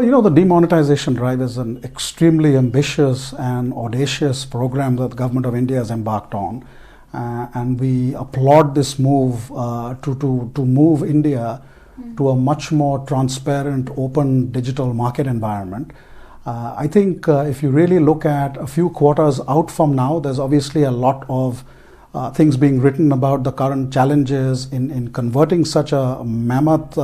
Well, the demonetization drive is an extremely ambitious and audacious program that the government of India has embarked on. And we applaud this move to move India to a much more transparent, open digital market environment. I think if you really look at a few quarters out from now, there's obviously a lot of things being written about the current challenges in converting such a mammoth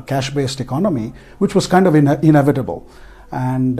cash-based economy, which was kind of inevitable. And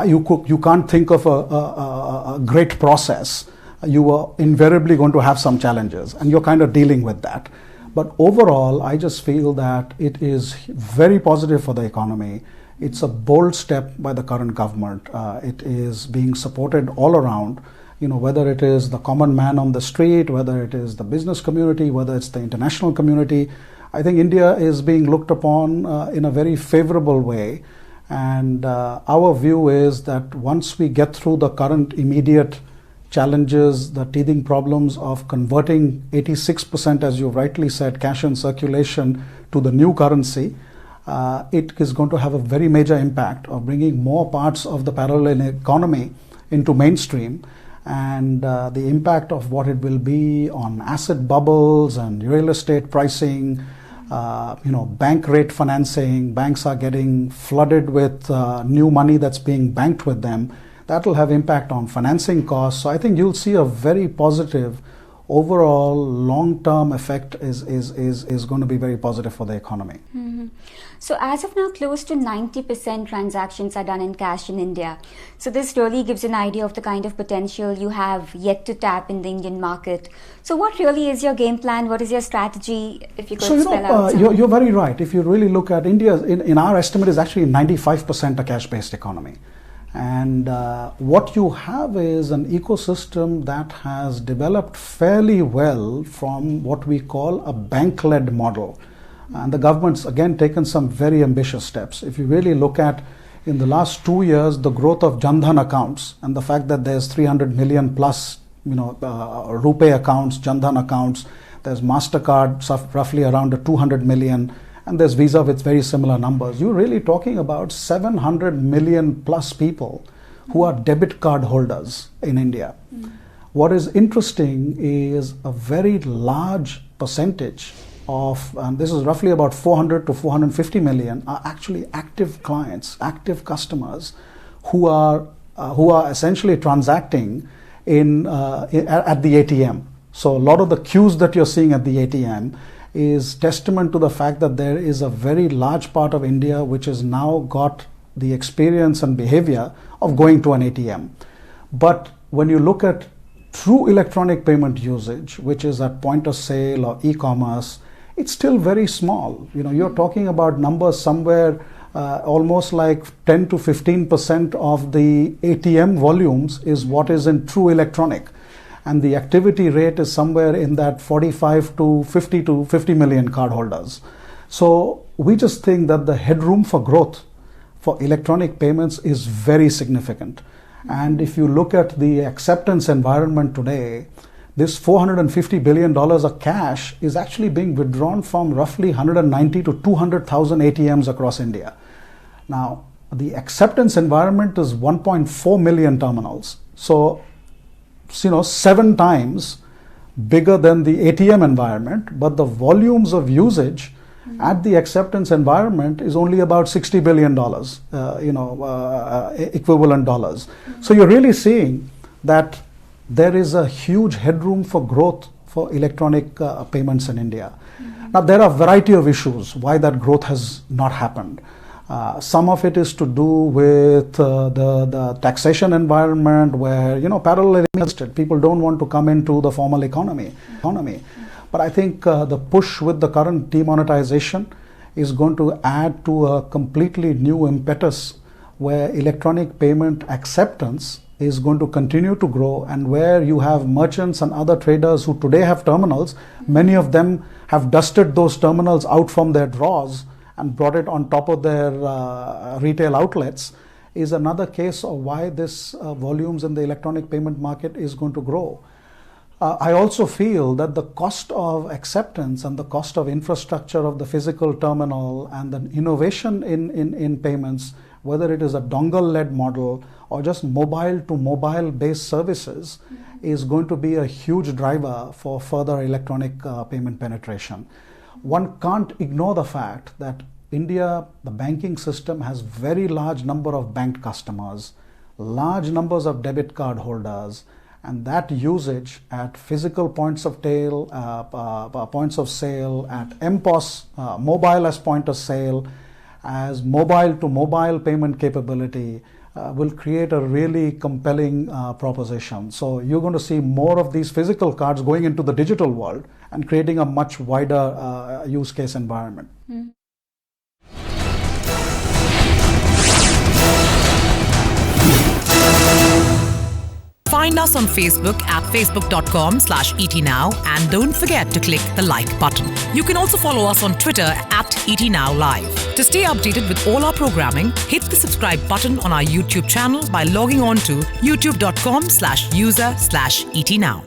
you can't think of a great process. You are invariably going to have some challenges, and you're kind of dealing with that. But overall, I just feel that it is very positive for the economy. It's a bold step by the current government. It is being supported all around. Whether it is the common man on the street, whether it is the business community, whether it's the international community, I think India is being looked upon in a very favorable way. And our view is that once we get through the current immediate challenges, the teething problems of converting 86%, as you rightly said, cash in circulation to the new currency, it is going to have a very major impact of bringing more parts of the parallel economy into mainstream. And the impact of what it will be on asset bubbles and real estate pricing, bank rate financing. Banks are getting flooded with new money that's being banked with them. That will have impact on financing costs. So I think you'll see a very positive overall long-term effect is going to be very positive for the economy. Mm-hmm. So as of now, close to 90% transactions are done in cash in India. So this really gives an idea of the kind of potential you have yet to tap in the Indian market. So what really is your game plan? What is your strategy? If you could spell out. You're very right. If you really look at India, in our estimate, is actually 95% a cash-based economy. And what you have is an ecosystem that has developed fairly well from what we call a bank-led model. And the government's, again, taken some very ambitious steps. If you really look at, in the last 2 years, the growth of Jan Dhan accounts and the fact that there's 300 million plus, RuPay accounts, Jan Dhan accounts, there's Mastercard, roughly around 200 million, and there's Visa with very similar numbers. You're really talking about 700 million plus people who are debit card holders in India. What is interesting is a very large percentage of, and this is roughly about 400 to 450 million, are actually active clients, active customers who are essentially transacting at the ATM. So a lot of the queues that you're seeing at the ATM is testament to the fact that there is a very large part of India which has now got the experience and behavior of going to an ATM. But when you look at true electronic payment usage, which is at point of sale or e-commerce, it's still very small. You're talking about numbers somewhere almost like 10 to 15% of the ATM volumes is what is in true electronic. And the activity rate is somewhere in that 45 to 50 million cardholders. So we just think that the headroom for growth for electronic payments is very significant. And if you look at the acceptance environment today, this $450 billion of cash is actually being withdrawn from roughly 190 to 200,000 ATMs across India. Now, the acceptance environment is 1.4 million terminals. So 7 times bigger than the ATM environment, but the volumes of usage at the acceptance environment is only about $60 billion, equivalent dollars. So you're really seeing that there is a huge headroom for growth for electronic payments in India. Now, there are a variety of issues why that growth has not happened. Some of it is to do with the taxation environment where, parallel invested. People don't want to come into the formal economy. But I think the push with the current demonetization is going to add to a completely new impetus where electronic payment acceptance is going to continue to grow, and where you have merchants and other traders who today have terminals, many of them have dusted those terminals out from their drawers and brought it on top of their retail outlets, is another case of why this volumes in the electronic payment market is going to grow. I also feel that the cost of acceptance and the cost of infrastructure of the physical terminal and the innovation in payments whether it is a dongle-led model or just mobile-to-mobile based services, is going to be a huge driver for further electronic payment penetration. One can't ignore the fact that India, the banking system, has very large number of banked customers, large numbers of debit card holders, and that usage at physical points of sale, at MPOS, mobile as point of sale, as mobile to mobile payment capability, will create a really compelling proposition. So you're going to see more of these physical cards going into the digital world and creating a much wider use case environment. Find us on Facebook at facebook.com/etnow and don't forget to click the like button. You can also follow us on Twitter at etnowlive. To stay updated with all our programming, hit the subscribe button on our YouTube channel by logging on to youtube.com/user/etnow.